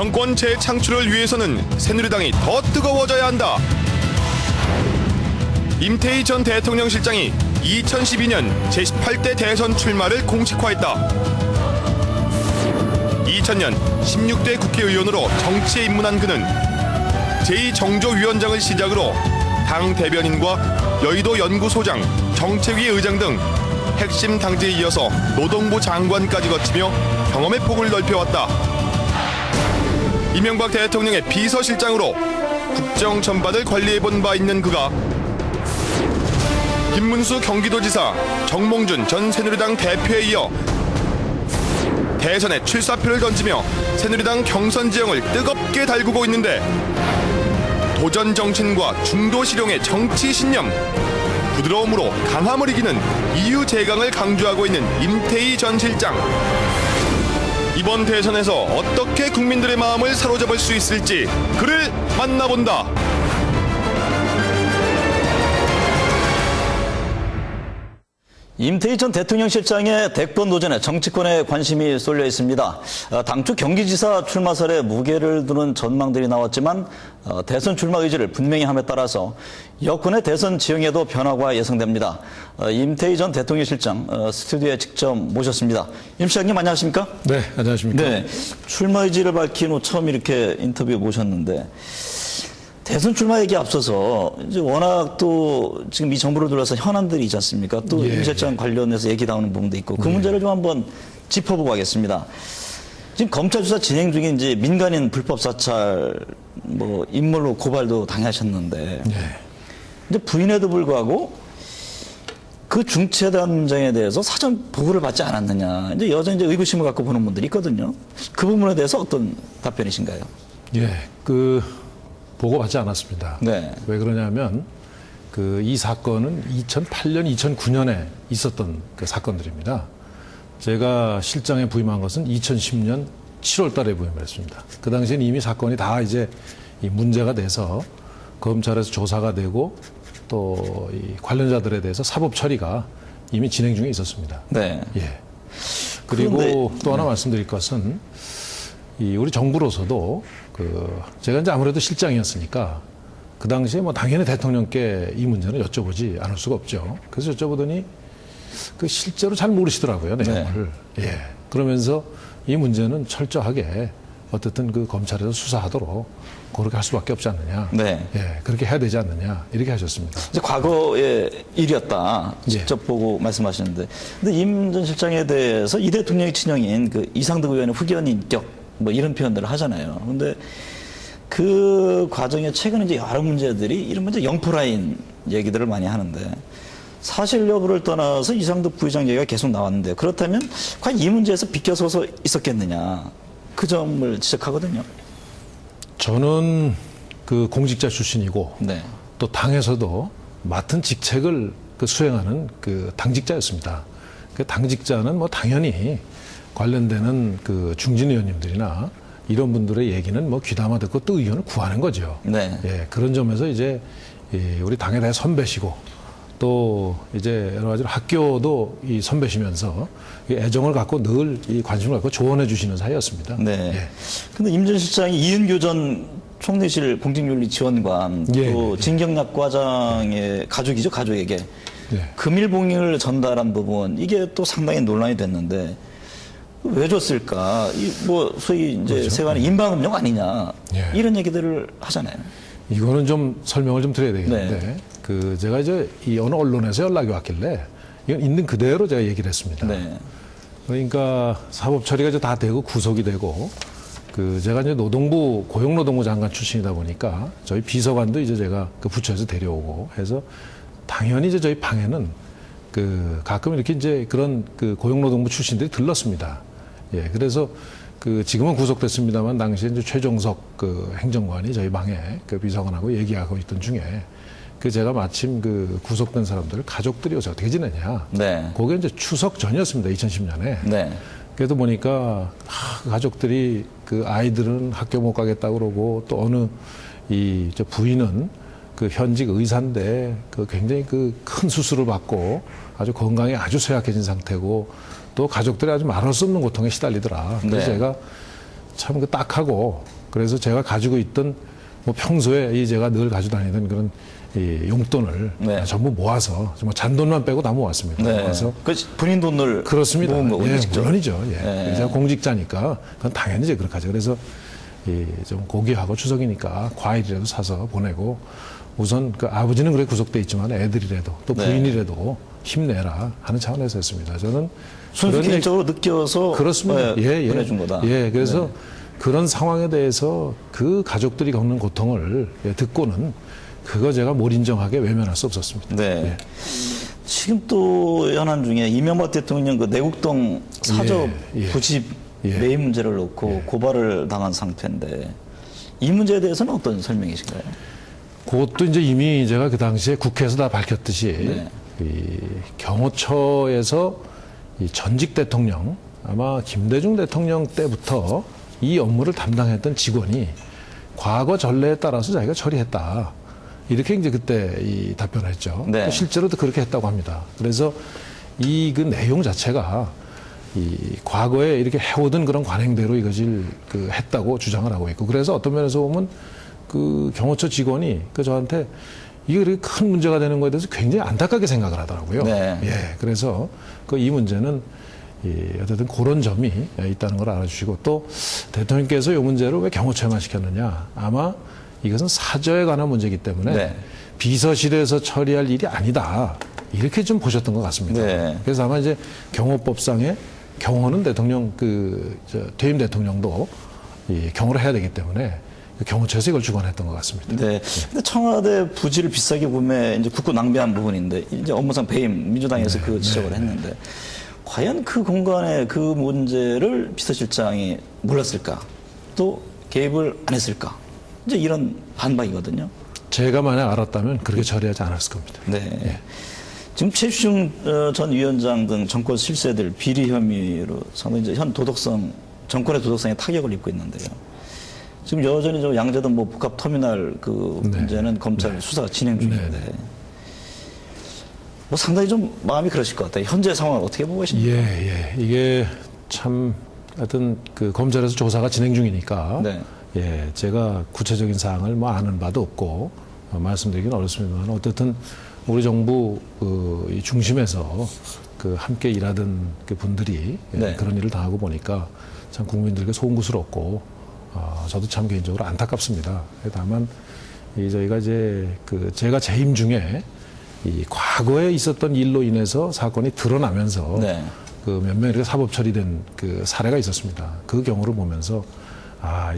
정권 재창출을 위해서는 새누리당이 더 뜨거워져야 한다. 임태희 전 대통령 실장이 2012년 제18대 대선 출마를 공식화했다. 2000년 16대 국회의원으로 정치에 입문한 그는 제2정조위원장을 시작으로 당 대변인과 여의도 연구소장, 정책위 의장 등 핵심 당직에 이어서 노동부 장관까지 거치며 경험의 폭을 넓혀왔다. 이명박 대통령의 비서실장으로 국정 전반을 관리해본 바 있는 그가 김문수 경기도지사, 정몽준 전 새누리당 대표에 이어 대선에 출사표를 던지며 새누리당 경선 지형을 뜨겁게 달구고 있는데 도전 정신과 중도 실용의 정치 신념, 부드러움으로 강함을 이기는 이유 제강을 강조하고 있는 임태희 전 실장. 이번 대선에서 어떻게 국민들의 마음을 사로잡을 수 있을지 그를 만나본다. 임태희 전 대통령 실장의 대권 도전에 정치권에 관심이 쏠려 있습니다. 당초 경기지사 출마설에 무게를 두는 전망들이 나왔지만 대선 출마 의지를 분명히 함에 따라서 여권의 대선 지형에도 변화가 예상됩니다. 임태희 전 대통령 실장 스튜디오에 직접 모셨습니다. 임 실장님 안녕하십니까? 네, 안녕하십니까? 네, 출마 의지를 밝힌 후 처음 이렇게 인터뷰에 모셨는데 대선 출마 얘기 앞서서 이제 워낙 또 지금 이 정부를 둘러서 현안들이 있지 않습니까? 또 임 실장 관련해서 얘기 나오는 부분도 있고 그 문제를 좀 한번 짚어보고 하겠습니다. 지금 검찰 수사 진행 중인 이제 민간인 불법 사찰 뭐 인물로 고발도 당하셨는데 이제 부인에도 불구하고 그 중체에 대한 문제에 대해서 사전 보고를 받지 않았느냐 이제 여전히 이제 의구심을 갖고 보는 분들이 있거든요. 그 부분에 대해서 어떤 답변이신가요? 예, 보고받지 않았습니다. 네. 왜 그러냐면 이 사건은 2008년, 2009년에 있었던 그 사건들입니다. 제가 실장에 부임한 것은 2010년 7월 달에 부임을 했습니다. 그 당시에는 이미 사건이 다 이제 이 문제가 돼서 검찰에서 조사가 되고 또 이 관련자들에 대해서 사법 처리가 이미 진행 중에 있었습니다. 네. 예. 그리고 또 하나 말씀드릴 것은 우리 정부로서도 제가 이제 아무래도 실장이었으니까 그 당시에 뭐 당연히 대통령께 이 문제는 여쭤보지 않을 수가 없죠. 그래서 여쭤보더니 실제로 잘 모르시더라고요, 내용을. 네. 예. 그러면서 이 문제는 철저하게 어쨌든 검찰에서 수사하도록 그렇게 할 수밖에 없지 않느냐. 네. 예. 그렇게 해야 되지 않느냐. 이렇게 하셨습니다. 이제 과거의 일이었다. 직접 보고 말씀하시는데. 근데 임 전 실장에 대해서 이 대통령의 친형인 이상득 의원의 후견인격 뭐 이런 표현들을 하잖아요. 근데 그 과정에 최근에 이제 여러 문제들이 이런 문제 영포라인 얘기들을 많이 하는데 사실 여부를 떠나서 이상득 부회장 얘기가 계속 나왔는데 그렇다면 과연 이 문제에서 비껴서서 있었겠느냐 그 점을 지적하거든요. 저는 공직자 출신이고 네. 또 당에서도 맡은 직책을 수행하는 당직자였습니다. 그 당직자는 뭐 당연히 관련되는 중진 의원님들이나 이런 분들의 얘기는 뭐 귀담아 듣고 또 의견을 구하는 거죠. 네. 예, 그런 점에서 이제 우리 당에 대해 선배시고 또 이제 여러 가지로 학교도 이 선배시면서 애정을 갖고 늘 이 관심을 갖고 조언해 주시는 사이였습니다. 네. 예. 근데 임 전 실장이 이은교 전 총리실 공직윤리지원관 또 진경락 과장의 가족이죠, 가족에게 금일봉을 전달한 부분 이게 또 상당히 논란이 됐는데. 왜 줬을까? 소위 이제 그렇죠. 세관의 인방음용 아니냐. 예. 이런 얘기들을 하잖아요. 이거는 좀 설명을 좀 드려야 되겠는데, 제가 이제 어느 언론에서 연락이 왔길래, 이건 있는 그대로 제가 얘기를 했습니다. 네. 그러니까 사법 처리가 이제 다 되고 구속이 되고, 제가 이제 고용노동부 장관 출신이다 보니까, 저희 비서관도 이제 제가 부처에서 데려오고 해서, 당연히 이제 저희 방에는 가끔 이렇게 이제 그런 고용노동부 출신들이 들렀습니다. 예, 그래서 지금은 구속됐습니다만 당시에 이제 최종석 행정관이 저희 방에 비서관하고 얘기하고 있던 중에 제가 마침 구속된 사람들 가족들이 요새 어떻게 지내냐. 네. 그게 이제 추석 전이었습니다. 2010년에. 네. 그래도 보니까 가족들이 아이들은 학교 못 가겠다 그러고 또 어느 저 부인은 현직 의사인데 굉장히 큰 수술을 받고 아주 건강이 아주 쇠약해진 상태고 또 가족들이 아주 말할 수 없는 고통에 시달리더라. 그래서 제가 참 그 딱하고 그래서 제가 가지고 있던 뭐 평소에 이 제가 늘 가지고 다니던 그런 이 용돈을 네. 전부 모아서 정말 잔돈만 빼고 다 모았습니다. 네. 그래서 그 본인 돈을 그렇습니다. 모은 거군요, 예, 직접. 물론이죠. 예. 네. 제가 공직자니까 그건 당연히 이제 그렇게 하죠. 그래서 좀 고귀하고 추석이니까 과일이라도 사서 보내고 우선 그 아버지는 그래 구속돼 있지만 애들이라도 또 네. 부인이라도 힘내라 하는 차원에서 했습니다. 저는 순수 그런 개인적으로 느껴서 그렇습니다. 보내준 거다. 예, 그래서 그런 상황에 대해서 그 가족들이 겪는 고통을 듣고는 그거 제가 몰인정하게 외면할 수 없었습니다. 네. 예. 지금 또 현안 중에 이명박 대통령 그 내곡동 사저 예, 예. 부집 예. 매입 문제를 놓고 고발을 당한 상태인데 이 문제에 대해서는 어떤 설명이신가요? 그것도 이제 이미 제가 그 당시에 국회에서 다 밝혔듯이 네. 이 경호처에서 이 전직 대통령 아마 김대중 대통령 때부터 이 업무를 담당했던 직원이 과거 전례에 따라서 자기가 처리했다. 이렇게 이제 그때 이 답변을 했죠. 네. 또 실제로도 그렇게 했다고 합니다. 그래서 이 그 내용 자체가 이 과거에 이렇게 해오던 그런 관행대로 이것을 그 했다고 주장을 하고 있고 그래서 어떤 면에서 보면 그 경호처 직원이 그 저한테 이게 그렇게 큰 문제가 되는 거에 대해서 굉장히 안타깝게 생각을 하더라고요. 네. 예, 그래서 그 이 문제는 어쨌든 그런 점이 있다는 걸 알아주시고 또 대통령께서 이 문제를 왜 경호처에만 시켰느냐 아마 이것은 사저에 관한 문제이기 때문에 네. 비서실에서 처리할 일이 아니다 이렇게 좀 보셨던 것 같습니다. 네. 그래서 아마 이제 경호법상에 경호는 대통령 퇴임 대통령도 이 경호를 해야 되기 때문에 경호처에서 이걸 주관했던 것 같습니다. 네. 근데 청와대 부지를 비싸게 구매 이제 국고 낭비한 부분인데 이제 업무상 배임 민주당에서 네, 그 지적을 했는데 과연 그 공간의 그 문제를 비서실장이 몰랐을까? 또 개입을 안 했을까? 이제 이런 반박이거든요. 제가 만약 알았다면 그렇게 처리하지 않았을 겁니다. 네. 지금 최수중 전 위원장 등 정권 실세들 비리 혐의로 상당히 이제 현 도덕성, 정권의 도덕성에 타격을 입고 있는데요. 지금 여전히 저 양재동 뭐 복합 터미널 그 네. 문제는 검찰 수사가 진행 중인데 네. 뭐 상당히 좀 마음이 그러실 것 같아요. 현재 상황을 어떻게 보고 계십니까? 예. 이게 참 하여튼 그 검찰에서 조사가 진행 중이니까 네. 예, 제가 구체적인 사항을 뭐 아는 바도 없고 말씀드리기는 어렵습니다만 어쨌든 우리 정부 이 중심에서 그 함께 일하던 그 분들이 네. 그런 일을 당하고 보니까 참 국민들에게 송구스럽고 저도 참 개인적으로 안타깝습니다. 다만 저희가 이제 그 제가 재임 중에 이 과거에 있었던 일로 인해서 사건이 드러나면서 네. 그 몇 명 이렇게 사법 처리된 그 사례가 있었습니다. 그 경우를 보면서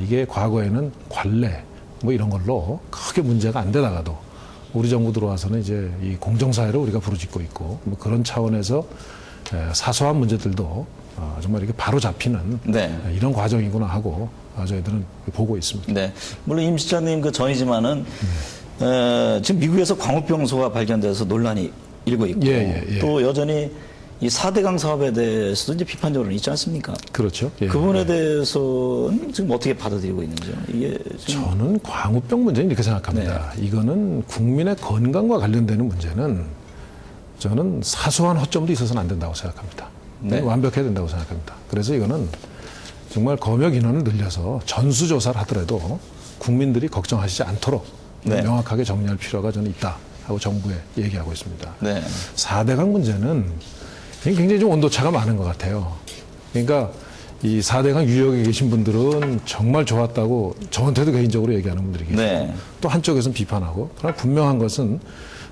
이게 과거에는 관례 뭐 이런 걸로 크게 문제가 안 되다가도 우리 정부 들어와서는 이제 이 공정사회를 우리가 부르짖고 있고 뭐 그런 차원에서 사소한 문제들도 정말 이렇게 바로 잡히는 네. 이런 과정이구나 하고 저희들은 보고 있습니다. 네. 물론 임 실장님 그 전이지만은 지금 미국에서 광우병소가 발견돼서 논란이 일고 있고 예. 또 여전히 이 4대강 사업에 대해서도 이제 비판적으로는 있지 않습니까? 그렇죠. 예. 그 부분에 대해서는 지금 어떻게 받아들이고 있는지요? 이게 지금 저는 광우병 문제는 이렇게 생각합니다. 이거는 국민의 건강과 관련되는 문제는 저는 사소한 허점도 있어서는 안 된다고 생각합니다. 네. 완벽해야 된다고 생각합니다. 그래서 이거는 정말 검역 인원을 늘려서 전수조사를 하더라도 국민들이 걱정하시지 않도록 네. 명확하게 정리할 필요가 저는 있다 하고 정부에 얘기하고 있습니다. 네. 4대강 문제는 굉장히 좀 온도차가 많은 것 같아요. 그러니까 이 4대강 유역에 계신 분들은 정말 좋았다고 저한테도 개인적으로 얘기하는 분들이 계시고 네. 또 한쪽에서는 비판하고 그러나 분명한 것은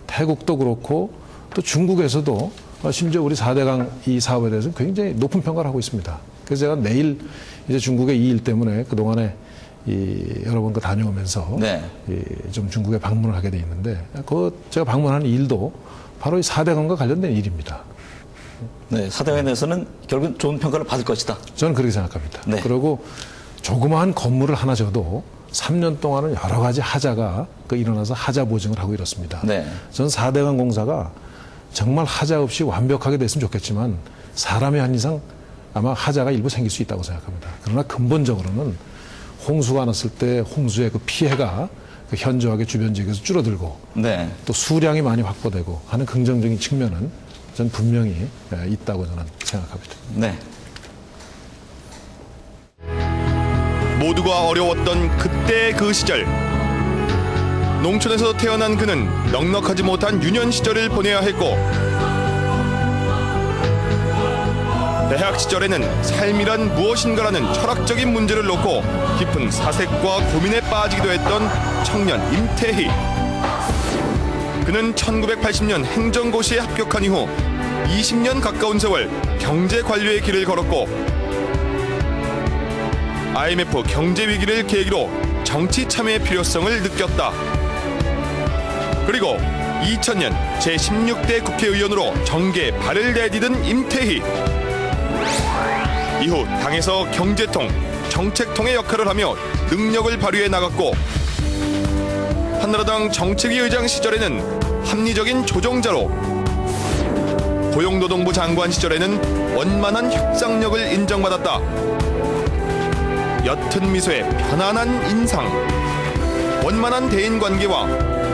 태국도 그렇고 또 중국에서도 심지어 우리 4대강 이 사업에 대해서 굉장히 높은 평가를 하고 있습니다. 그래서 제가 내일 이제 중국의 이 일 때문에 그동안에 여러 번 다녀오면서 네. 좀 중국에 방문을 하게 돼 있는데 그 제가 방문하는 일도 바로 이 4대강과 관련된 일입니다. 네, 4대강에 대해서는 결국은 좋은 평가를 받을 것이다. 저는 그렇게 생각합니다. 네. 그리고 조그마한 건물을 하나 져도 3년 동안은 여러 가지 하자가 일어나서 하자 보증을 하고 이렇습니다. 네. 저는 4대강 공사가 정말 하자 없이 완벽하게 됐으면 좋겠지만 사람의 한 이상 아마 하자가 일부 생길 수 있다고 생각합니다. 그러나 근본적으로는 홍수가 났을 때 홍수의 그 피해가 현저하게 주변 지역에서 줄어들고 네. 또 수량이 많이 확보되고 하는 긍정적인 측면은 전 분명히 있다고 저는 생각합니다. 네. 모두가 어려웠던 그때 그 시절. 농촌에서 태어난 그는 넉넉하지 못한 유년 시절을 보내야 했고 대학 시절에는 삶이란 무엇인가라는 철학적인 문제를 놓고 깊은 사색과 고민에 빠지기도 했던 청년 임태희. 그는 1980년 행정고시에 합격한 이후 20년 가까운 세월 경제관료의 길을 걸었고 IMF 경제위기를 계기로 정치 참여의 필요성을 느꼈다. 그리고 2000년 제16대 국회의원으로 정계에 발을 내디딘 임태희. 이후 당에서 경제통, 정책통의 역할을 하며 능력을 발휘해 나갔고 한나라당 정책위 의장 시절에는 합리적인 조정자로, 고용노동부 장관 시절에는 원만한 협상력을 인정받았다. 옅은 미소에 편안한 인상, 원만한 대인관계와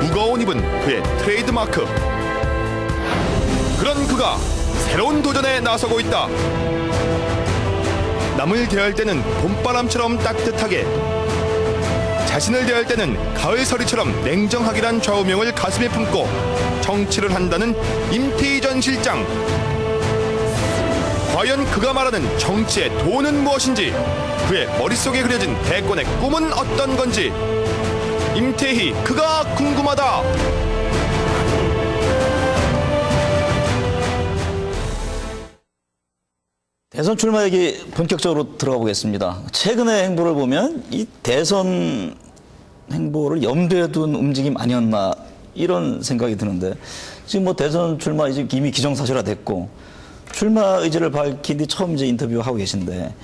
무거운 입은 그의 트레이드마크. 그런 그가 새로운 도전에 나서고 있다. 남을 대할 때는 봄바람처럼 따뜻하게, 자신을 대할 때는 가을서리처럼 냉정하기란 좌우명을 가슴에 품고 정치를 한다는 임태희 전 실장. 과연 그가 말하는 정치의 도는 무엇인지, 그의 머릿속에 그려진 대권의 꿈은 어떤 건지, 임태희 그가 궁금하다. 대선 출마 얘기 본격적으로 들어가 보겠습니다. 최근의 행보를 보면 이 대선 행보를 염두에 둔 움직임 아니었나 이런 생각이 드는데, 지금 뭐 대선 출마 이제 이미 기정사실화 됐고 출마 의지를 밝힌 뒤 처음 이제 인터뷰하고 계신데,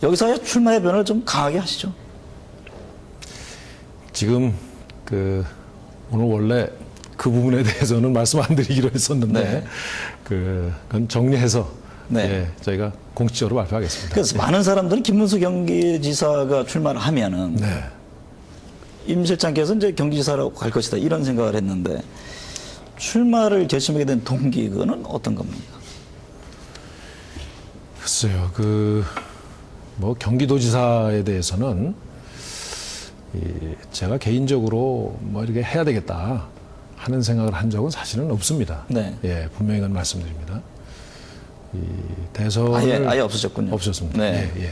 여기서 출마의 변을 좀 강하게 하시죠. 지금 오늘 원래 그 부분에 대해서는 말씀 안 드리기로 했었는데 네. 그건 정리해서 네. 예, 저희가 공식적으로 발표하겠습니다. 그래서 예. 많은 사람들은 김문수 경기지사가 출마를 하면은 네. 임 실장께서 이제 경기지사라고 갈 것이다 이런 생각을 했는데, 출마를 결심하게 된 동기 그거는 어떤 겁니까? 글쎄요, 뭐 경기도지사에 대해서는 제가 개인적으로 뭐 이렇게 해야 되겠다 하는 생각을 한 적은 사실은 없습니다. 네. 예, 분명히 그건 말씀드립니다. 이 대선을 아예 없으셨군요. 없었습니다. 네. 예,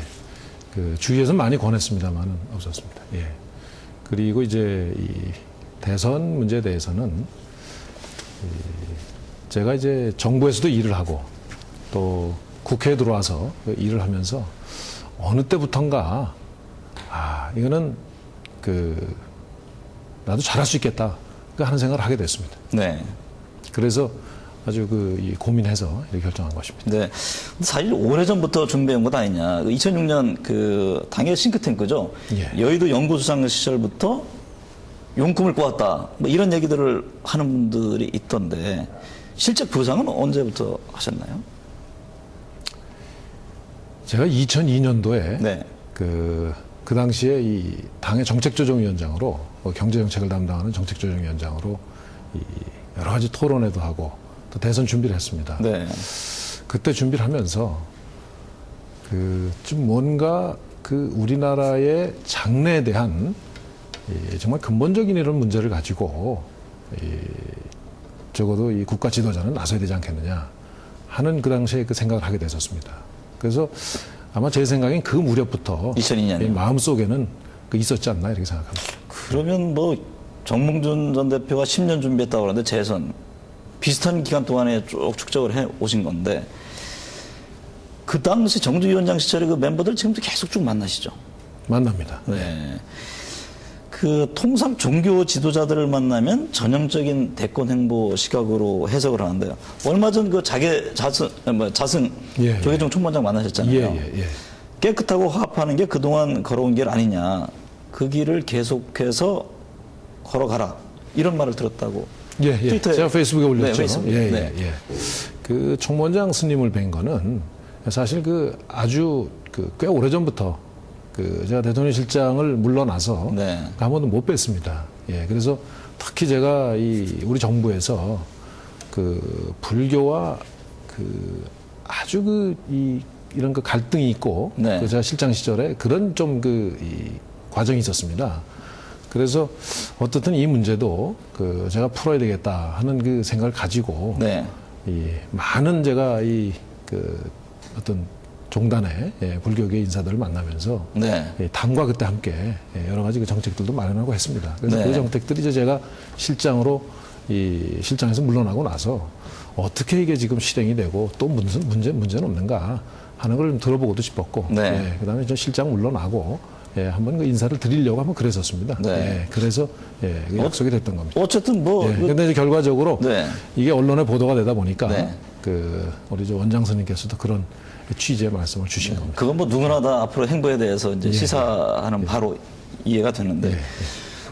예. 주위에서 많이 권했습니다만은 없었습니다. 예. 그리고 이제 이 대선 문제에 대해서는 제가 이제 정부에서도 일을 하고 또 국회에 들어와서 일을 하면서 어느 때부턴가 이거는 나도 잘할 수 있겠다 하는 생각을 하게 됐습니다. 네. 그래서 아주 고민해서 이렇게 결정한 것입니다. 네. 사실 오래전부터 준비한 것 아니냐. 2006년 당의 싱크탱크죠. 예. 여의도 연구수장 시절부터 용꿈을 꾸었다. 뭐 이런 얘기들을 하는 분들이 있던데, 실제 구상은 언제부터 하셨나요? 제가 2002년도에 네. 그 당시에 이 당의 정책조정위원장으로 경제정책을 담당하는 정책조정위원장으로 여러 가지 토론회도 하고 또 대선 준비를 했습니다. 네. 그때 준비를 하면서 좀 뭔가 우리나라의 장래에 대한 정말 근본적인 이런 문제를 가지고 적어도 이 국가 지도자는 나서야 되지 않겠느냐 하는 그 당시에 생각을 하게 됐었습니다. 그래서 아마 제 생각엔 그 무렵부터 2002년이요. 마음속에는 있었지 않나 이렇게 생각합니다. 그러면 뭐 정몽준 전 대표가 10년 준비했다고 그러는데 재선 비슷한 기간 동안에 쭉 축적을 해 오신 건데, 그 당시 정두위원장 시절에 그 멤버들 지금도 계속 쭉 만나시죠? 만납니다. 네. 통상 종교 지도자들을 만나면 전형적인 대권 행보 시각으로 해석을 하는데요. 얼마 전 자승 예, 조계종 총무장 만나셨잖아요. 예. 깨끗하고 화합하는 게 그동안 걸어온 길 아니냐. 그 길을 계속해서 걸어가라. 이런 말을 들었다고. 예. 트위터에. 제가 페이스북에 올렸죠. 네, 페이스북에. 예. 네. 총무원장 스님을 뵌 거는 사실 아주 꽤 오래전부터 제가 대통령 실장을 물러나서 네. 한 번도 못 뵀습니다. 예. 그래서 특히 제가 우리 정부에서 불교와 아주 이런 그 갈등이 있고 네. 그 제가 실장 시절에 그런 좀 이 과정이 있었습니다. 그래서 어떻든 이 문제도 그 제가 풀어야 되겠다 하는 그 생각을 가지고 네. 이 많은 제가 이 그 어떤 종단의 불교계 인사들을 만나면서 네. 당과 그때 함께 여러 가지 그 정책들도 마련하고 했습니다. 그래서 네. 그 정책들이 이제 제가 실장에서 물러나고 나서 어떻게 이게 지금 실행이 되고 또 무슨 문제는 없는가 하는 걸 좀 들어보고도 싶었고, 네. 그다음에 저 실장 물러나고 한번 그 인사를 드리려고 한번 그랬었습니다. 네. 그래서 그 약속이 됐던 겁니다. 어쨌든 뭐 근데 이제 결과적으로 네. 이게 언론에 보도가 되다 보니까 네. 그 우리 저 원장선님께서도 그런 취지의 말씀을 주신 겁니다. 그건 뭐 누구나 다 앞으로 행보에 대해서 이제 시사하는 바로 이해가 되는데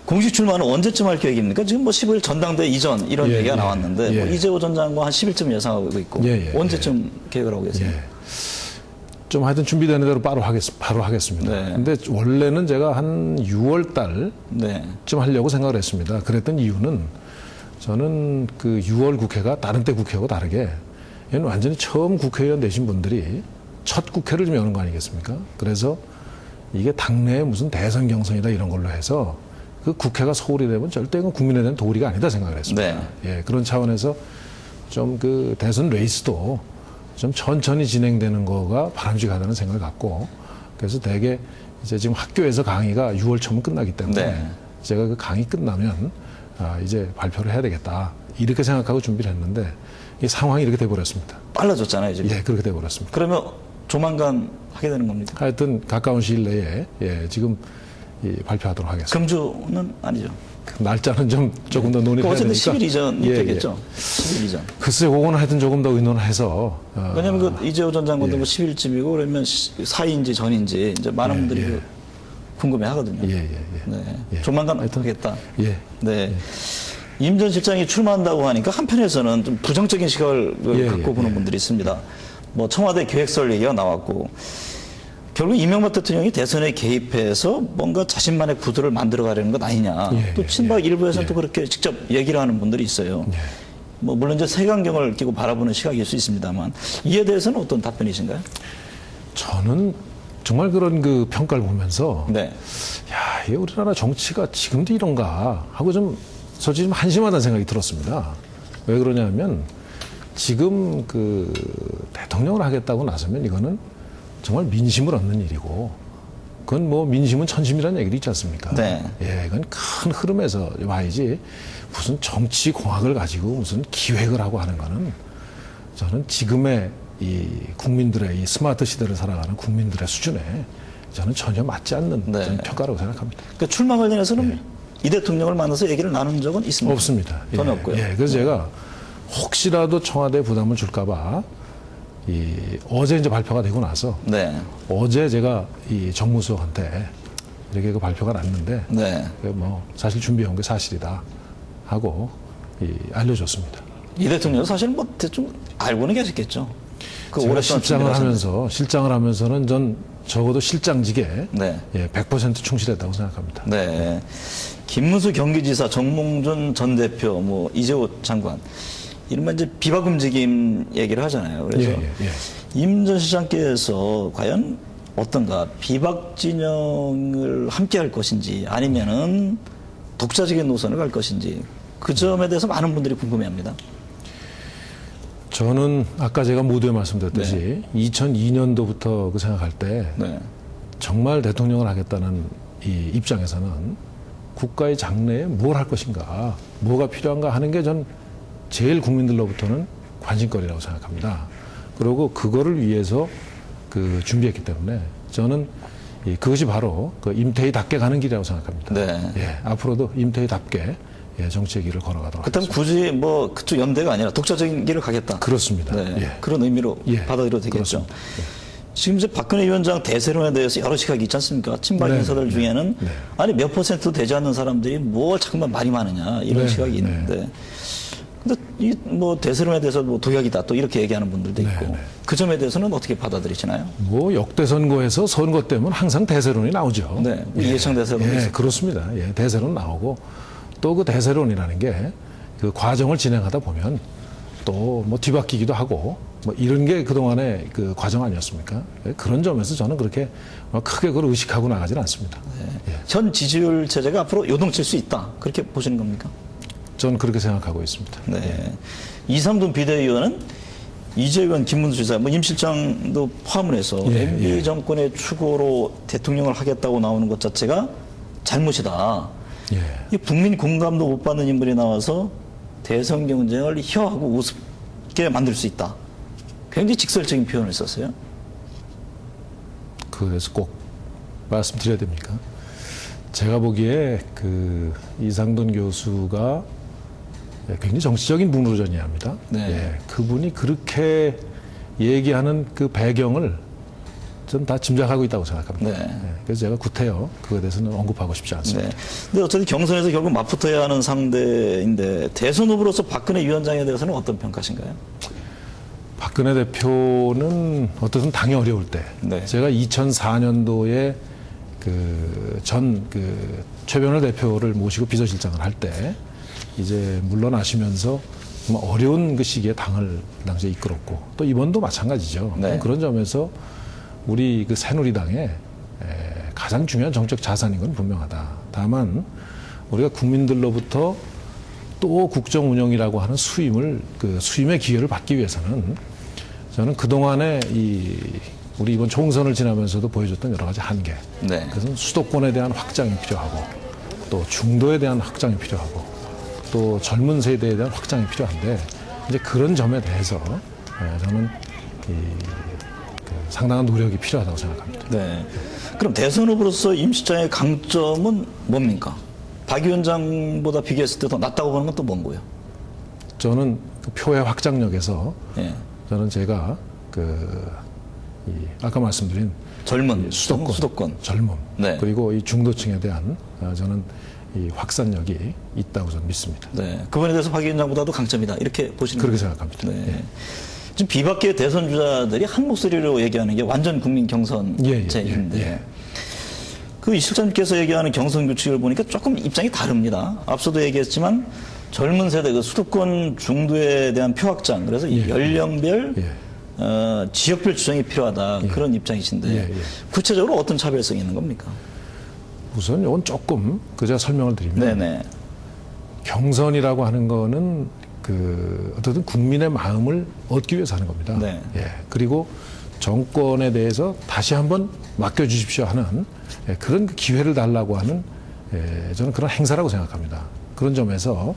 공식 출마는 언제쯤 할 계획입니까? 지금 뭐 15일 전당대 이전 이런 얘기가 나왔는데 뭐 이재호 전 장관 한 10일쯤 예상하고 있고 언제쯤 계획을 하고 계세요? 좀 하여튼 준비되는 대로 바로 하겠습니다. 네. 근데 원래는 제가 한 6월 달쯤 네. 하려고 생각을 했습니다. 그랬던 이유는 저는 그 6월 국회가 다른 때 국회하고 다르게 얘는 완전히 처음 국회의원 되신 분들이 첫 국회를 좀 여는 거 아니겠습니까? 그래서 이게 당내에 무슨 대선 경선이다 이런 걸로 해서 그 국회가 서울이 되면 절대 그 국민에 대한 도리가 아니다 생각을 했습니다. 네. 그런 차원에서 좀 그 대선 레이스도 좀 천천히 진행되는 거가 바람직하다는 생각을 갖고 그래서 대개 이제 지금 학교에서 강의가 6월 초면 끝나기 때문에 네. 제가 그 강의 끝나면 이제 발표를 해야 되겠다 이렇게 생각하고 준비를 했는데 이 상황이 이렇게 돼버렸습니다. 빨라졌잖아요 지금. 그렇게 돼버렸습니다. 그러면 조만간 하게 되는 겁니까? 하여튼 가까운 시일 내에 지금 발표하도록 하겠습니다. 금주는 아니죠. 날짜는 좀 조금 더 논의를 해야 되니까. 어쨌든 10일 이전이 되겠죠. 10일 이전. 글쎄, 그거는 하여튼 조금 더 의논을 해서. 왜냐하면 그 이재호 전 장관도 뭐 10일쯤이고 그러면 사인지 전인지 이제 많은 분들이 그 궁금해 하거든요. 네. 조만간 하겠다. 네. 임 전 실장이 출마한다고 하니까 한편에서는 좀 부정적인 시각을 갖고 보는 분들이 있습니다. 뭐 청와대 계획설 얘기가 나왔고 결국 이명박 대통령이 대선에 개입해서 뭔가 자신만의 구도를 만들어가려는 것 아니냐. 또 친박 일부에서는 또 그렇게 직접 얘기를 하는 분들이 있어요. 뭐 물론 이제 색안경을 끼고 바라보는 시각일 수 있습니다만 이에 대해서는 어떤 답변이신가요? 저는 정말 그런 그 평가를 보면서 야, 이 우리나라 정치가 지금도 이런가 하고 좀 솔직히 좀 한심하다는 생각이 들었습니다. 왜 그러냐면 지금 그 대통령을 하겠다고 나서면 이거는 정말 민심을 얻는 일이고 그건 뭐 민심은 천심이라는 얘기도 있지 않습니까? 그건 큰 흐름에서 와야지 무슨 정치 공학을 가지고 무슨 기획을 하고 하는 거는 저는 지금의 이 국민들의 이 스마트 시대를 살아가는 국민들의 수준에 저는 전혀 맞지 않는 그런 평가라고 생각합니다. 그러니까 출마 관련해서는 이 대통령을 만나서 얘기를 나눈 적은 있습니까? 없습니다. 전혀 없고요. 그래서 제가 혹시라도 청와대에 부담을 줄까봐 어제 이제 발표가 되고 나서 어제 제가 이 정무수석한테 이렇게 그 발표가 났는데 뭐 사실 준비해온 게 사실이다 하고 알려줬습니다. 이 대통령은 사실 뭐 대충 알고는 계셨겠죠. 제가 실장을 하면서는 전 적어도 실장직에 100% 충실했다고 생각합니다. 김문수 경기지사, 정몽준 전 대표, 뭐 이재호 장관 이른바 이제 비박 움직임 얘기를 하잖아요. 그래서 임 전 시장께서 과연 어떤가 비박 진영을 함께 할 것인지 아니면은 독자적인 노선을 갈 것인지 그 점에 대해서 많은 분들이 궁금해합니다. 저는 아까 제가 모두에 말씀드렸듯이 2002년도부터 그 생각할 때 정말 대통령을 하겠다는 이 입장에서는 국가의 장래에 뭘 할 것인가, 뭐가 필요한가 하는 게 전 제일 국민들로부터는 관심거리라고 생각합니다. 그리고 그거를 위해서 그 준비했기 때문에 저는 그것이 바로 그 임태희답게 가는 길이라고 생각합니다. 앞으로도 임태희답게 정치의 길을 걸어가도록 그렇다면 하겠습니다. 굳이 뭐 그쪽 연대가 아니라 독자적인 길을 가겠다. 그렇습니다. 그런 의미로 받아들여도 되겠죠. 지금 이제 박근혜 위원장 대세론에 대해서 여러 시각이 있지 않습니까? 친박 인사들 중에는 아니 몇 %도 되지 않는 사람들이 뭘 자꾸만 말이 많으냐 이런 시각이 있는데 근데 이 뭐 대세론에 대해서 뭐 독약이다 또 이렇게 얘기하는 분들도 있고 그 점에 대해서는 어떻게 받아들이시나요? 뭐 역대 선거에서 선거 때면 항상 대세론이 나오죠. 이해창 대세론 그렇습니다. 대세론 나오고 또 그 대세론이라는 게 그 과정을 진행하다 보면 또 뭐 뒤바뀌기도 하고 뭐 이런 게 그동안의 그 과정 아니었습니까? 그런 점에서 저는 그렇게 크게 그걸 의식하고 나가지는 않습니다. 예. 현 지지율 체제가 앞으로 요동칠 수 있다. 그렇게 보시는 겁니까? 저는 그렇게 생각하고 있습니다. 네. 이상돈 비대위원은 이재 의원, 김문수 지사, 뭐 임 실장도 포함을 해서 예, MB 예. 정권의 추구로 대통령을 하겠다고 나오는 것 자체가 잘못이다. 예. 이 국민 공감도 못 받는 인물이 나와서 대선 경쟁을 희화하고 우습게 만들 수 있다. 굉장히 직설적인 표현을 썼어요. 그래서 꼭 말씀드려야 됩니까? 제가 보기에 그 이상돈 교수가 굉장히 정치적인 분으로 전이합니다. 네. 예, 그분이 그렇게 얘기하는 그 배경을 전 다 짐작하고 있다고 생각합니다. 네. 예, 그래서 제가 구태여 그거에 대해서는 언급하고 싶지 않습니다. 네. 근데 어쨌든 경선에서 결국 맞붙어야 하는 상대인데 대선 후보로서 박근혜 위원장에 대해서는 어떤 평가신가요? 박근혜 대표는 어떻든 당이 어려울 때 네. 제가 2004년도에 그 최변호 대표를 모시고 비서실장을 할 때 이제 물러나시면서 정말 어려운 그 시기에 당을 당시에 이끌었고 또 이번도 마찬가지죠. 네. 그런 점에서 우리 그 새누리당의 가장 중요한 정책 자산인 건 분명하다. 다만 우리가 국민들로부터 또 국정 운영이라고 하는 수임의 기회를 받기 위해서는 저는 그동안에 우리 이번 총선을 지나면서도 보여줬던 여러 가지 한계. 네. 그래서 수도권에 대한 확장이 필요하고 또 중도에 대한 확장이 필요하고 또 젊은 세대에 대한 확장이 필요한데 이제 그런 점에 대해서 저는 상당한 노력이 필요하다고 생각합니다. 네. 그럼 대선 후보로서 임 실장의 강점은 뭡니까? 박 위원장보다 비교했을 때 더 낫다고 보는 건 또 뭔고요? 저는 그 표의 확장력에서 예. 저는 제가 아까 말씀드린 젊은 수도권. 젊음 네. 그리고 이 중도층에 대한 저는 이 확산력이 있다고 저는 믿습니다. 네. 그분에 대해서 박 위원장보다도 강점이다. 이렇게 보시는 그렇게 거죠? 생각합니다. 네. 예. 지금 비박계 대선 주자들이 한 목소리로 얘기하는 게 완전 국민 경선제인데 예. 그 이 실장님께서 얘기하는 경선 규칙을 보니까 조금 입장이 다릅니다. 앞서도 얘기했지만 젊은 세대 그 수도권 중도에 대한 표 확장 그래서 이 연령별 지역별 주장이 필요하다 그런 입장이신데 구체적으로 어떤 차별성이 있는 겁니까? 우선 이건 조금 제가 설명을 드리면 네네. 경선이라고 하는 거는 어쨌든 국민의 마음을 얻기 위해서 하는 겁니다. 네. 예. 그리고 정권에 대해서 다시 한번 맡겨주십시오 하는 그런 기회를 달라고 하는 저는 그런 행사라고 생각합니다. 그런 점에서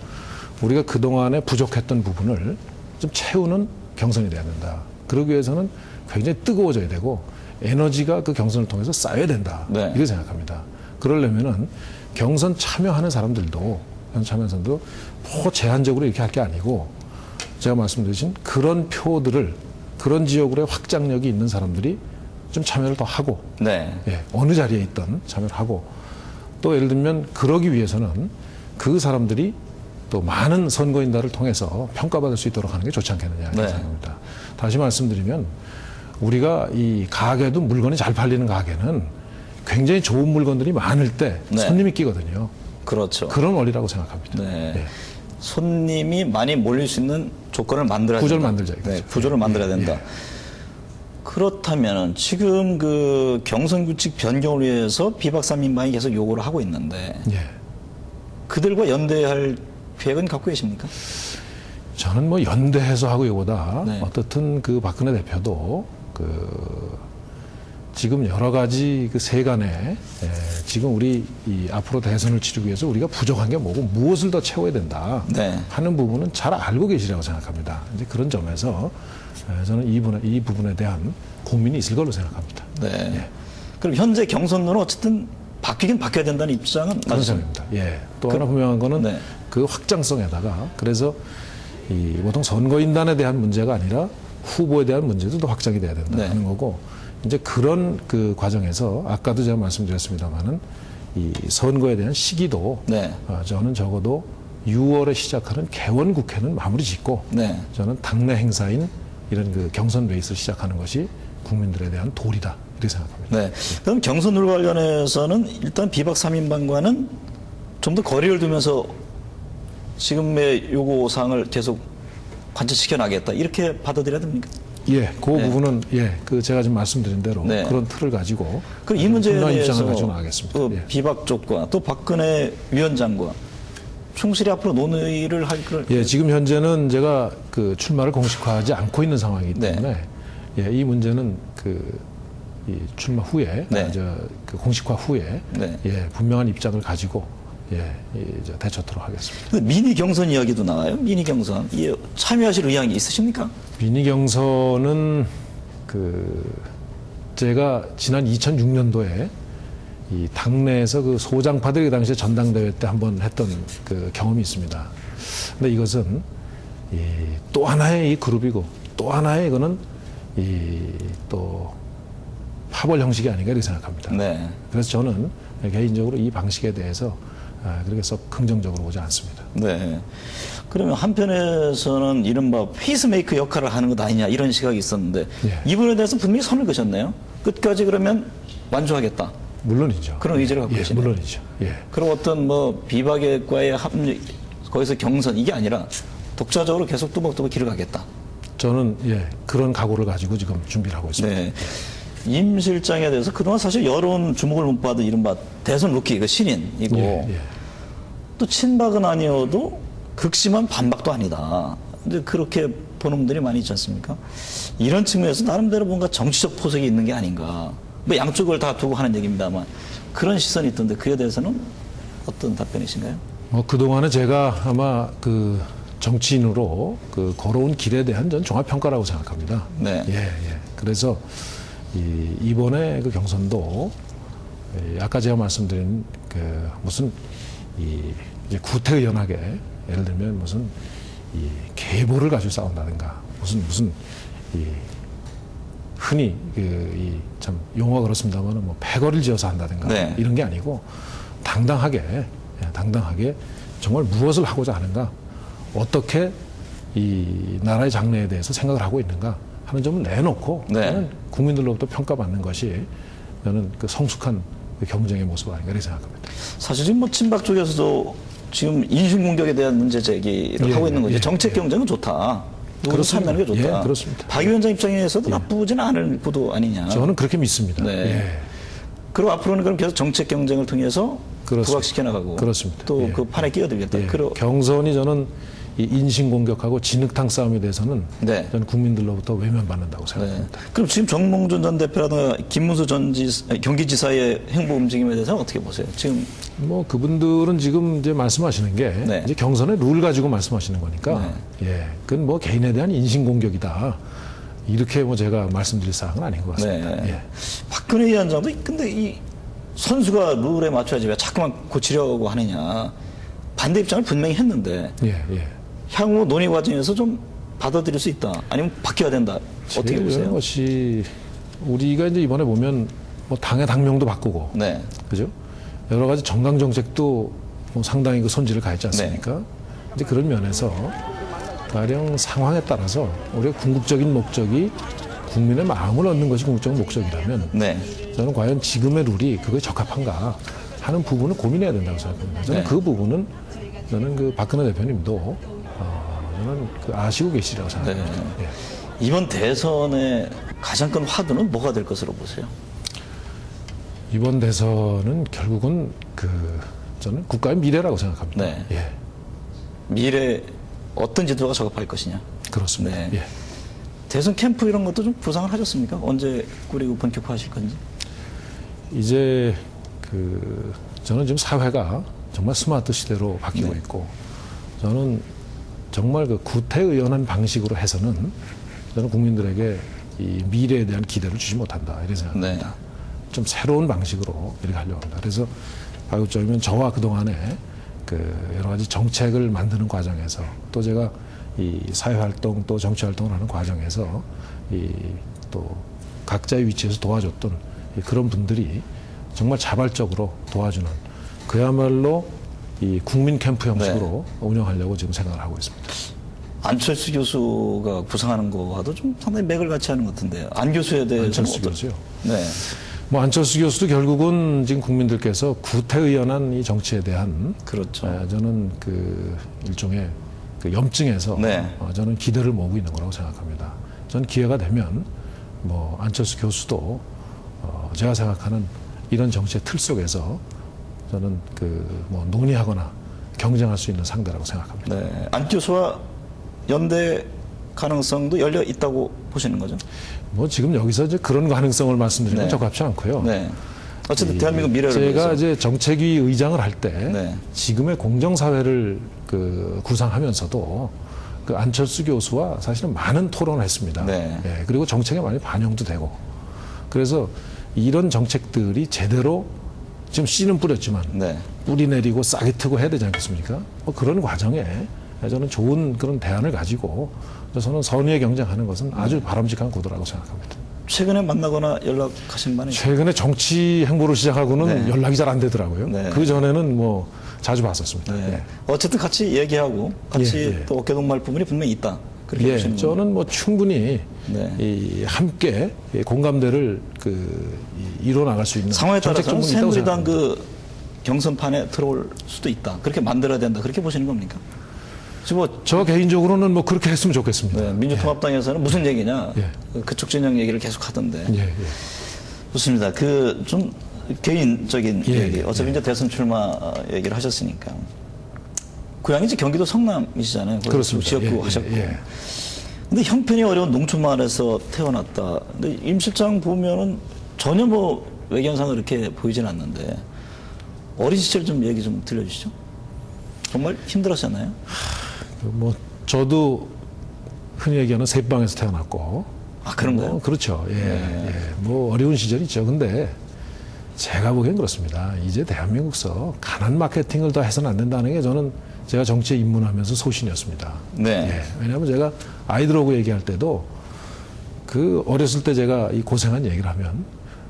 우리가 그동안에 부족했던 부분을 좀 채우는 경선이 돼야 된다. 그러기 위해서는 굉장히 뜨거워져야 되고 에너지가 그 경선을 통해서 쌓여야 된다. 네. 이렇게 생각합니다. 그러려면은 경선 참여하는 사람들도 제한적으로 이렇게 할 게 아니고 제가 말씀드린 그런 표들을 그런 지역으로의 확장력이 있는 사람들이 좀 참여를 더 하고 네. 어느 자리에 있든 참여를 하고 또 예를 들면 그러기 위해서는 그 사람들이 또 많은 선거인단을 통해서 평가받을 수 있도록 하는 게 좋지 않겠느냐 이렇게 생각합니다. 다시 말씀드리면 우리가 이 가게도 물건이 잘 팔리는 가게는 굉장히 좋은 물건들이 많을 때 손님이 끼거든요. 그렇죠. 그런 원리라고 생각합니다. 네. 손님이 많이 몰릴 수 있는 조건을 만들어야 구조를 된다. 만들자. 네, 구조를 만들어야 된다. 그렇다면 지금 그 경선 규칙 변경을 위해서 비박 3인방이 계속 요구를 하고 있는데 그들과 연대할 계획은 갖고 계십니까? 저는 뭐 연대해서 하고 이거보다 네. 어떻든 그 박근혜 대표도 지금 여러 가지 그 세간에 지금 우리 앞으로 대선을 치르기 위해서 우리가 부족한 게 뭐고 무엇을 더 채워야 된다 하는 부분은 잘 알고 계시라고 생각합니다. 이제 그런 점에서 저는 이 부분에 대한 고민이 있을 걸로 생각합니다. 네. 그럼 현재 경선론은 어쨌든 바뀌긴 바뀌어야 된다는 입장은 그런 맞습니다. 생각입니다. 또 하나 분명한 거는 그 확장성에다가 그래서 보통 선거인단에 대한 문제가 아니라 후보에 대한 문제도 더 확장이 돼야 된다 하는 거고 이제 그런 그 과정에서 아까도 제가 말씀드렸습니다만은 이 선거에 대한 시기도 저는 적어도 6월에 시작하는 개원 국회는 마무리 짓고 저는 당내 행사인 이런 그 경선 베이스를 시작하는 것이 국민들에 대한 도리다 이렇게 생각합니다. 네. 그럼 경선룰 관련해서는 일단 비박 3인방과는 좀 더 거리를 두면서 지금의 요구 사항을 계속 관철시켜 나겠다 이렇게 받아들여야 됩니까? 예, 그 부분은 그 제가 지금 말씀드린 대로 네. 그런 틀을 가지고 그럼 이 문제에 분명한 대해서 입장을 가지고 나가겠습니다. 그 예. 비박 쪽과 또 박근혜 위원장과 충실히 앞으로 논의를 할 그런 예, 지금 현재는 제가 그 출마를 공식화하지 않고 있는 상황이기 네. 때문에 이 문제는 이 출마 후에 네. 그 공식화 후에 네. 분명한 입장을 가지고 이제 대처토록 하겠습니다. 그 미니 경선 이야기도 나와요. 미니 경선 참여하실 의향이 있으십니까? 미니 경선은 제가 지난 2006년도에 이 당내에서 그 소장파들이 당시에 전당대회 때 한번 했던 그 경험이 있습니다. 근데 이것은 또 하나의 이 그룹이고 또 하나의 이거는 또 파벌 형식이 아닌가 이렇게 생각합니다. 네. 그래서 저는 개인적으로 이 방식에 대해서 그렇게 썩 긍정적으로 보지 않습니다. 네. 그러면 한편에서는 이른바 페이스메이커 역할을 하는 것 아니냐 이런 시각이 있었는데 예. 이분에 대해서 분명히 선을 그셨네요. 끝까지 그러면 완주하겠다. 물론이죠. 그런 의지를 갖고 계시네요. 물론이죠. 예. 그럼 어떤 비박과의 합류, 거기서 경선 이게 아니라 독자적으로 계속 뚜벅뚜벅 길을 가겠다. 저는 그런 각오를 가지고 지금 준비를 하고 있습니다. 네. 임 실장에 대해서 그동안 사실 여론 주목을 못 받은 이른바 대선 루키, 그 신인이고 또 친박은 아니어도 극심한 반박도 아니다. 근데 그렇게 보는 분들이 많이 있지 않습니까? 이런 측면에서 나름대로 뭔가 정치적 포석이 있는 게 아닌가. 뭐 양쪽을 다 두고 하는 얘기입니다만 그런 시선이 있던데 그에 대해서는 어떤 답변이신가요? 그동안에 제가 아마 그 정치인으로 걸어온 길에 대한 전 종합평가라고 생각합니다. 네. 그래서 이번에 그 경선도 아까 제가 말씀드린 무슨 이제 구태의연하게 예를 들면 무슨 계보를 가지고 싸운다든가 무슨 흔히 참 용어가 그렇습니다만 뭐 패거리를 지어서 한다든가 네. 이런 게 아니고 당당하게 정말 무엇을 하고자 하는가 어떻게 이 나라의 장래에 대해서 생각을 하고 있는가 하는 점을 내놓고 네. 저는 국민들로부터 평가받는 것이 저는 그 성숙한 경쟁의 모습 아닌가 이렇게 생각합니다. 사실 지금 친박 쪽에서도 지금 인신공격에 대한 문제 제기를 하고 있는 거죠. 정책 경쟁은 좋다. 누구도 참여하는 게 좋다. 그렇습니다. 박 위원장 입장에서도 나쁘지는 않을 구도 아니냐. 저는 그렇게 믿습니다. 네. 그리고 앞으로는 그럼 계속 정책 경쟁을 통해서 부각시켜 나가고 그렇습니다. 또 그 판에 끼어들겠다. 경선이 저는 이 인신공격하고 진흙탕 싸움에 대해서는 네. 저는 국민들로부터 외면받는다고 생각합니다. 그럼 지금 정몽준 전 대표라든가 김문수 경기지사의 행보 움직임에 대해서는 어떻게 보세요? 지금 뭐 그분들은 지금 이제 말씀하시는 게 이제 경선의 룰 가지고 말씀하시는 거니까 그건 뭐 개인에 대한 인신공격이다. 이렇게 뭐 제가 말씀드릴 사항은 아닌 것 같습니다. 박근혜 위원장도 근데 이 선수가 룰에 맞춰야지 왜 자꾸만 고치려고 하느냐 반대 입장을 분명히 했는데 향후 논의 과정에서 좀 받아들일 수 있다. 아니면 바뀌어야 된다. 어떻게 보세요? 것이 우리가 이제 이번에 보면 뭐 당의 당명도 바꾸고, 그죠? 여러 가지 정강 정책도 뭐 상당히 그 손질을 가했지 않습니까? 이제 그런 면에서 가령 상황에 따라서 우리가 궁극적인 목적이 국민의 마음을 얻는 것이 궁극적인 목적이라면 저는 과연 지금의 룰이 그거에 적합한가 하는 부분을 고민해야 된다고 생각합니다. 저는 그 부분은 저는 그 박근혜 대표님도 저는 아시고 계시라고 생각합니다. 이번 대선의 가장 큰 화두는 뭐가 될 것으로 보세요? 이번 대선은 결국은 저는 국가의 미래라고 생각합니다. 미래 어떤 지도가 적합할 것이냐? 그렇습니다. 대선 캠프 이런 것도 좀 구상을 하셨습니까? 언제 꾸리고 본격화하실 건지? 이제 저는 지금 사회가 정말 스마트 시대로 바뀌고 있고 저는 정말 구태의연한 방식으로 해서는 저는 국민들에게 이 미래에 대한 기대를 주지 못한다 이런 생각입니다. 좀 새로운 방식으로 이렇게 하려고 합니다. 그래서 가급적이면 저와 그동안에 여러 가지 정책을 만드는 과정에서 또 제가 이 사회활동 또 정치활동을 하는 과정에서 또 각자의 위치에서 도와줬던 그런 분들이 정말 자발적으로 도와주는 그야말로 이 국민 캠프 형식으로 운영하려고 지금 생각을 하고 있습니다. 안철수 교수가 구상하는 거와도 좀 상당히 맥을 같이 하는 것 같은데 안 교수에 대해서 안철수 교수요. 뭐 안철수 교수도 결국은 지금 국민들께서 구태의연한 이 정치에 대한 저는 일종의 염증에서 저는 기대를 모으고 있는 거라고 생각합니다. 전 기회가 되면 뭐 안철수 교수도 제가 생각하는 이런 정치의 틀 속에서 저는 그 뭐 논의하거나 경쟁할 수 있는 상대라고 생각합니다. 네. 안 교수와 연대 가능성도 열려 있다고 보시는 거죠? 뭐 지금 여기서 이제 그런 가능성을 말씀드리는 건 네. 적합치 않고요. 네. 어쨌든 대한민국 미래를 제가 위해서. 이제 정책위 의장을 할 때 네. 지금의 공정사회를 그 구상하면서도 그 안철수 교수와 사실은 많은 토론을 했습니다. 네. 예, 그리고 정책에 많이 반영도 되고 그래서 이런 정책들이 제대로 지금 씨는 뿌렸지만 네. 뿌리 내리고 싹이 트고 해야 되지 않겠습니까? 뭐 그런 과정에 저는 좋은 그런 대안을 가지고 저는 선의의 경쟁하는 것은 아주 바람직한 구도라고 생각합니다. 최근에 만나거나 연락하신 분이 최근에 정치 행보를 시작하고는 네. 연락이 잘 안 되더라고요. 네. 그 전에는 뭐 자주 봤었습니다. 네. 어쨌든 같이 얘기하고 같이 예, 예. 또 어깨동무할 부분이 분명히 있다. 그렇게 예, 보시는 저는 뭐 충분히 네. 이 함께 이 공감대를 이뤄 나갈 수 있는 상황에 정책 따라서는 정책이 있다고 새누리당 생각합니다. 그 경선판에 들어올 수도 있다. 그렇게 만들어야 된다. 그렇게 보시는 겁니까? 지금 뭐 저 개인적으로는 뭐 그렇게 했으면 좋겠습니다. 네, 민주통합당에서는 무슨 얘기냐? 예. 그쪽 진영 얘기를 계속 하던데. 예, 예. 좋습니다. 그 좀 개인적인 예, 얘기. 예, 어차피 이제 대선 출마 얘기를 하셨으니까. 고향이 이제 경기도 성남이시잖아요. 거기 그렇습니다. 지역구 예, 예, 하셨고. 예. 근데 형편이 어려운 농촌 마을에서 태어났다. 근데 임 실장 보면은 전혀 뭐 외견상을 이렇게 보이진 않는데 어린 시절 좀 얘기 좀 들려주시죠. 정말 힘들었잖아요. 뭐 저도 흔히 얘기하는 새방에서 태어났고. 아, 그런가요? 뭐 그렇죠. 예, 예. 뭐 어려운 시절이죠. 근데 제가 보기엔 그렇습니다. 이제 대한민국서 가난 마케팅을 더 해서는 안 된다는 게 저는 제가 정치에 입문하면서 소신이었습니다. 네. 예. 왜냐하면 제가 아이들하고 얘기할 때도 그 어렸을 때 제가 이 고생한 얘기를 하면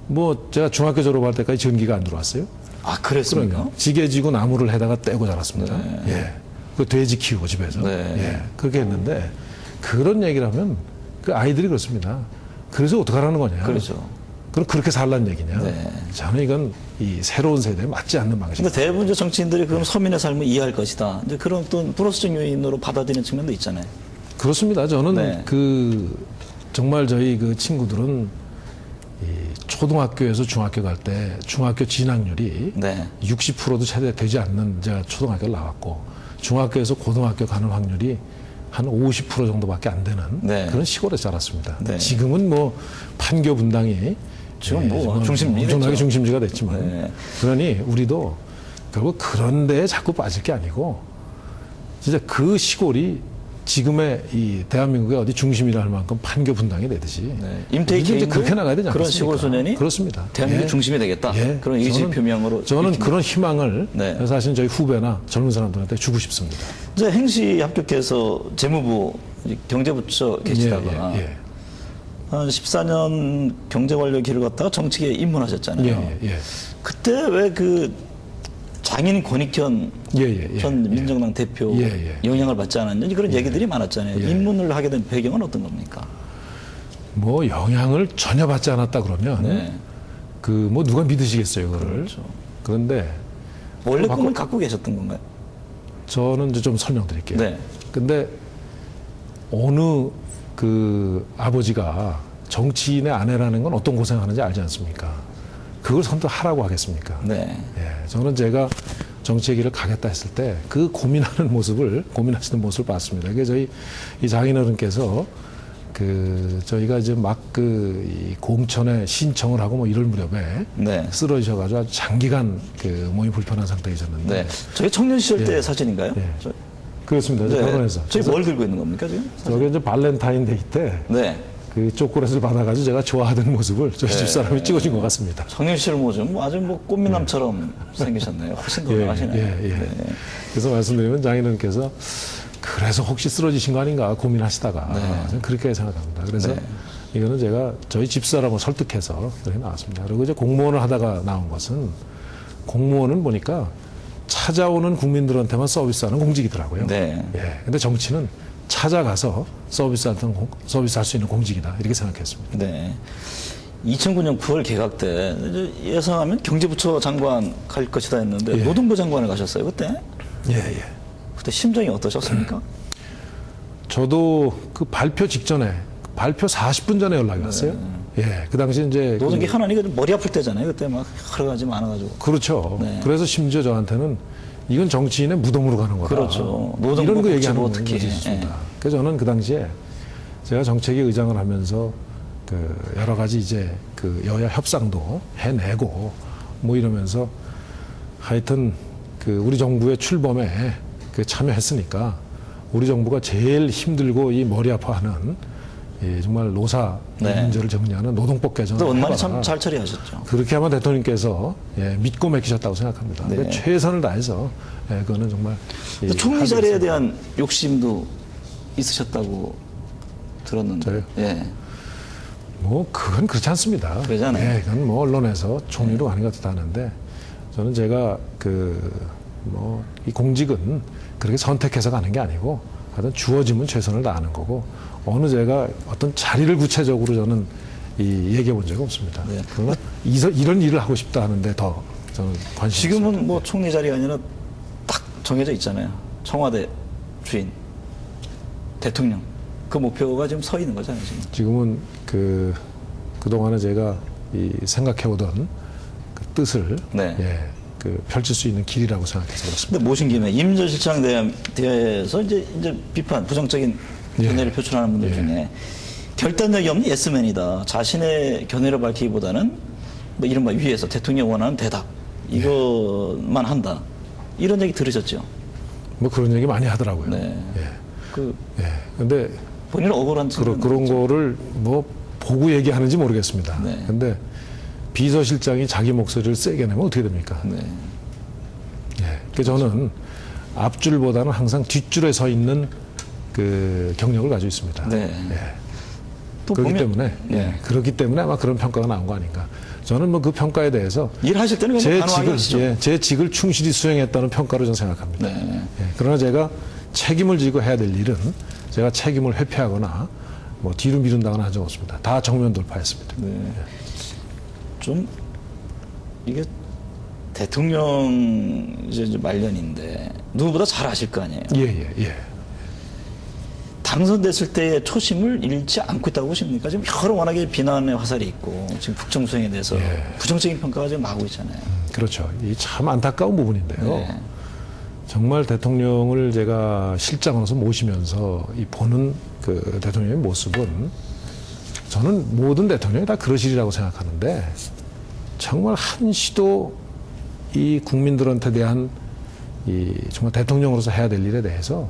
뭐 제가 중학교 졸업할 때까지 전기가 안 들어왔어요. 아, 그랬습니까? 그러니까 지게 지고 나무를 해다가 떼고 자랐습니다. 네. 예. 그 돼지 키우고 집에서. 네. 예. 그렇게 했는데 그런 얘기를 하면 그 아이들이 그렇습니다. 그래서 어떡하라는 거냐. 그렇죠. 그럼 그렇게 살란 얘기냐. 네. 저는 이건 이 새로운 세대에 맞지 않는 방식. 근데 대부분 이제 정치인들이 그럼 서민의 삶을 이해할 것이다. 이제 그런 또 플러스적 요인으로 받아들이는 측면도 있잖아요. 그렇습니다. 저는 네. 그 정말 저희 그 친구들은 이 초등학교에서 중학교 갈 때 중학교 진학률이 네. 60%도 채 되지 않는 제가 초등학교를 나왔고 중학교에서 고등학교 가는 확률이 한 50% 정도밖에 안 되는 네. 그런 시골에 자랐습니다. 네. 지금은 뭐 판교 분당이 지금 뭐 정말 중심이 엄청나게 됐죠. 중심지가 됐지만 네. 그러니 우리도 결국 그런 데에 자꾸 빠질 게 아니고 진짜 그 시골이 지금의 이 대한민국의 어디 중심이라 할 만큼 판교 분당이 되듯이 네. 임태희 우리도 이제 개인도 그렇게 나가야 되지 않습니까? 그런 시골 소년이 그렇습니다. 대한민국 예. 중심이 되겠다. 예. 그런 의지 저는- 표명으로. 저는 읽힙니다. 그런 희망을 네. 사실 저희 후배나 젊은 사람들한테 주고 싶습니다. 이제 행시 합격해서 재무부 이제 경제부처 계시다가 예, 예, 한 14년 경제관료 길을 걷다가 정치계에 입문하셨잖아요. 예, 예, 예. 그때 왜 그 장인 권익현 예, 예, 예. 전 예. 민정당 대표 예, 예. 영향을 받지 않았는지 그런 얘기들이 많았잖아요. 예. 입문을 하게 된 배경은 어떤 겁니까? 뭐 영향을 전혀 받지 않았다 그러면 네. 그 뭐 누가 믿으시겠어요, 그거를. 그렇죠. 그런데 원래 꿈을 갖고 계셨던 건가요? 저는 이제 좀 설명드릴게요. 네. 근데 어느 그 아버지가 정치인의 아내라는 건 어떤 고생하는지 알지 않습니까? 그걸 선택하라고 하겠습니까? 네. 예, 저는 제가 정치의 길을 가겠다 했을 때 그 고민하시는 모습을 봤습니다. 이게 저희 이 장인어른께서 그 저희가 이제 막 이 공천에 신청을 하고 뭐 이럴 무렵에 네. 쓰러지셔가지고 아주 장기간 그 몸이 불편한 상태이셨는데 네. 저게 청년 시절 때 예. 사진인가요? 예. 그렇습니다. 이제 결혼해서. 저게 뭘 들고 있는 겁니까 지금? 저게 이제 발렌타인데이 때 네. 그 초콜릿을 받아가지고 제가 좋아하던 모습을 저희 네. 집사람이 찍어준 것 같습니다. 청년 시절 모습 뭐 아주 뭐 꽃미남처럼 생기셨네요. 훨씬 더 나으시네요. 예. 네. 그래서 말씀드리면 장인어른께서 그래서 혹시 쓰러지신 거 아닌가 고민하시다가 저는 그렇게 생각합니다. 그래서 네. 이거는 제가 저희 집사람을 설득해서 그렇게 나왔습니다. 그리고 이제 공무원을 하다가 나온 것은 공무원은 보니까 찾아오는 국민들한테만 서비스하는 공직이더라고요. 네. 예. 근데 정치는 찾아가서 서비스할 수 있는 공직이다 이렇게 생각했습니다. 네. 2009년 9월 개각 때 이제 예상하면 경제부처 장관 갈 것이다 했는데 예. 노동부 장관을 가셨어요 그때. 예. 그때 심정이 어떠셨습니까? 저도 그 발표 직전에 발표 40분 전에 연락이 왔어요. 예, 그 당시 이제 노동계 현안이 머리 아플 때잖아요. 그때 막 여러 가지 많아가지고. 그렇죠. 네. 그래서 심지어 저한테는 이건 정치인의 무덤으로 가는 거다. 그렇죠. 노동부 이런 거 복지부 얘기하는 것이 특히. 있습니다. 예. 그래서 저는 그 당시에 제가 정책위 의장을 하면서 그 여러 가지 이제 그 여야 협상도 해내고 뭐 이러면서 하여튼 그 우리 정부의 출범에 그 참여했으니까 우리 정부가 제일 힘들고 이 머리 아파하는 이 정말 노사 네. 문제를 정리하는 노동법 개정을 또 원만히 해봐라. 참 잘 처리하셨죠. 그렇게 하면 대통령께서 예, 믿고 맡기셨다고 생각합니다. 네. 그러니까 최선을 다해서 예, 그거는 정말 이 근데 총리 자리에 하겠습니다. 대한 욕심도 있으셨다고 들었는데. 저요? 예. 뭐 그건 그렇지 않습니다. 그러잖아요. 예, 그건 뭐 언론에서 총리로 가는 것도 다는데 저는 제가 그 뭐 이 공직은 그렇게 선택해서 가는 게 아니고 하여튼 주어지면 최선을 다하는 거고 어느 제가 어떤 자리를 구체적으로 저는 얘기해 본 적이 없습니다. 네. 그러나 이런 일을 하고 싶다 하는데 더 저는 관심이 지금은 있습니다. 뭐 총리 자리가 아니라 딱 정해져 있잖아요. 청와대 주인, 대통령. 그 목표가 지금 서 있는 거잖아요, 지금. 지금은 그동안에 제가 생각해오던 그 뜻을 네. 예, 그 펼칠 수 있는 길이라고 생각해서 그렇습니다. 근데 모신 김에 임 전 실장 대해서 이제 비판, 부정적인 예. 견해를 표출하는 분들 예. 중에 결단력이 없는 예스맨이다. 자신의 견해를 밝히기보다는 뭐 이른바 위에서 대통령이 원하는 대답 이것만 한다. 이런 얘기 들으셨죠? 뭐 그런 얘기 많이 하더라고요. 네. 예. 그 예. 근데 본인은 억울한 그런 거를 뭐 보고 얘기하는지 모르겠습니다. 네. 근데 비서실장이 자기 목소리를 세게 내면 어떻게 됩니까? 네. 예. 그래서 저는 앞줄보다는 항상 뒷줄에 서 있는 그 경력을 가지고 있습니다. 네. 예. 또 그렇기 보면- 때문에 네. 그렇기 때문에 아마 그런 평가가 나온 거 아닌가. 저는 뭐 그 평가에 대해서 일하실 때는 제 그냥 단호하게 직을 하시죠. 제 직을 충실히 수행했다는 평가로 저는 생각합니다. 네. 예, 그러나 제가 책임을 지고 해야 될 일은 제가 책임을 회피하거나 뭐 뒤로 미룬다거나 한 적 없습니다. 다 정면 돌파했습니다. 네. 좀 이게 대통령 이제 말년인데 누구보다 잘 아실 거 아니에요. 예. 당선됐을 때의 초심을 잃지 않고 있다고 보십니까? 지금 여러 워낙에 비난의 화살이 있고 지금 국정 수행에 대해서 예. 부정적인 평가가 지금 나오고 있잖아요. 그렇죠. 이 참 안타까운 부분인데요. 네. 정말 대통령을 제가 실장으로서 모시면서 이 보는 그 대통령의 모습은 저는 모든 대통령이 다 그러시리라고 생각하는데 정말 한시도 이 국민들한테 대한 이 정말 대통령으로서 해야 될 일에 대해서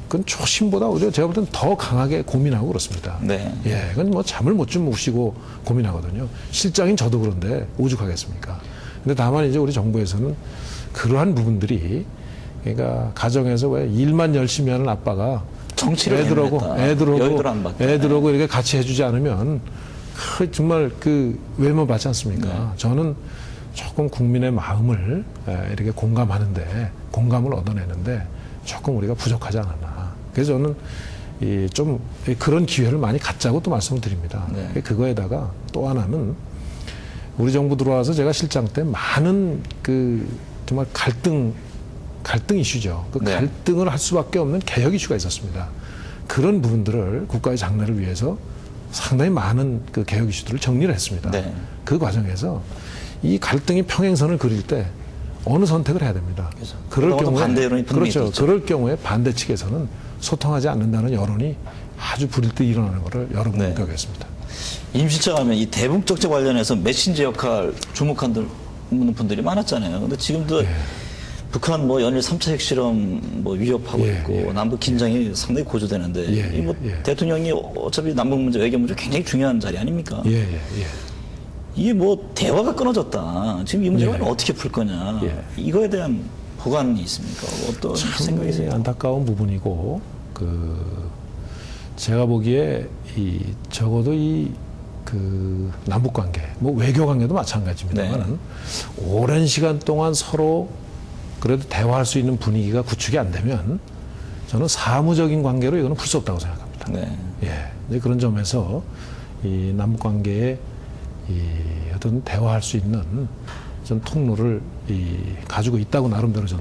그건 초심보다 오히려 제가 볼 때는 더 강하게 고민하고 그렇습니다. 네. 예, 그건 뭐 잠을 못 주무시고 고민하거든요. 실장인 저도 그런데 오죽하겠습니까? 근데 다만 이제 우리 정부에서는 그러한 부분들이 그러니까 가정에서 왜 일만 열심히 하는 아빠가 정치를 해냈다. 여유를 안 받다. 애들하고 이렇게 같이 해주지 않으면 정말 그 외면 받지 않습니까? 네. 저는 조금 국민의 마음을 이렇게 공감하는데 공감을 얻어내는데 조금 우리가 부족하지 않았나. 그래서 저는 좀 그런 기회를 많이 갖자고 또 말씀을 드립니다. 네. 그거에다가 또 하나는 우리 정부 들어와서 제가 실장 때 많은 그 정말 갈등 이슈죠. 그 네. 갈등을 할 수밖에 없는 개혁 이슈가 있었습니다. 그런 부분들을 국가의 장래를 위해서 상당히 많은 그 개혁 이슈들을 정리를 했습니다. 네. 그 과정에서 이 갈등이 평행선을 그릴 때 어느 선택을 해야 됩니다. 그럴 그동안도 경우에 반대 여론이 분명히 그렇죠. 있죠. 그럴 경우에 반대 측에서는 소통하지 않는다는 여론이 아주 불일 듯 일어나는 것을 여러 번 네. 목격했습니다. 임 실장 하면 이 대북 정책 관련해서 메신저 역할 주목하는 분들이 많았잖아요. 근데 지금도 북한 뭐 연일 3차 핵실험 뭐 위협하고 예, 있고 예. 남북 긴장이 상당히 고조되는데 예, 이 뭐 예. 대통령이 어차피 남북 문제, 외교 문제 굉장히 중요한 자리 아닙니까? 예. 이게 뭐 대화가 끊어졌다. 지금 이 문제를 예. 어떻게 풀 거냐. 예. 이거에 대한 보관이 있습니까? 어떤 생각이세요? 참 안타까운 부분이고 제가 보기에 적어도 남북 관계, 뭐 외교 관계도 마찬가지입니다만 오랜 시간 동안 서로 그래도 대화할 수 있는 분위기가 구축이 안 되면 저는 사무적인 관계로 이거는 풀 수 없다고 생각합니다. 네. 예, 이제 그런 점에서 이 남북 관계에 어떤 대화할 수 있는 전 통로를 가지고 있다고 나름대로 전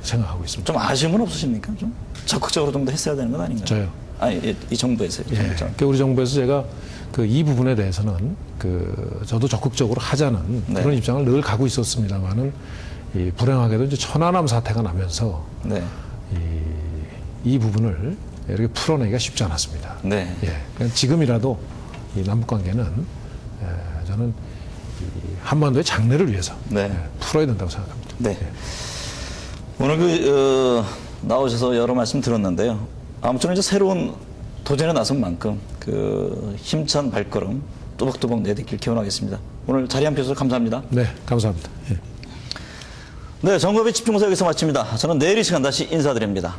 생각하고 있습니다. 좀 아쉬움은 없으십니까? 좀 적극적으로 좀 더 했어야 되는 건 아닌가요? 저요. 아니, 이 정부에서요. 예. 정부. 그러니까 우리 정부에서 제가 그 이 부분에 대해서는 저도 적극적으로 하자는 네. 그런 입장을 늘 가고 있었습니다만은 이 불행하게도 이제 천안함 사태가 나면서 네. 이 부분을 이렇게 풀어내기가 쉽지 않았습니다. 네. 예. 그러니까 지금이라도 이 남북 관계는 저는 이 한반도의 장래를 위해서 네. 풀어야 된다고 생각합니다. 네. 오늘 나오셔서 여러 말씀 들었는데요. 아무쪼록 이제 새로운 도전에 나선 만큼 힘찬 발걸음 또박또박 내딛길 기원하겠습니다. 오늘 자리 함께 해주셔서 감사합니다. 네, 감사합니다. 예. 네, 정법의 집중호사 여기서 마칩니다. 저는 내일 이 시간 다시 인사드립니다.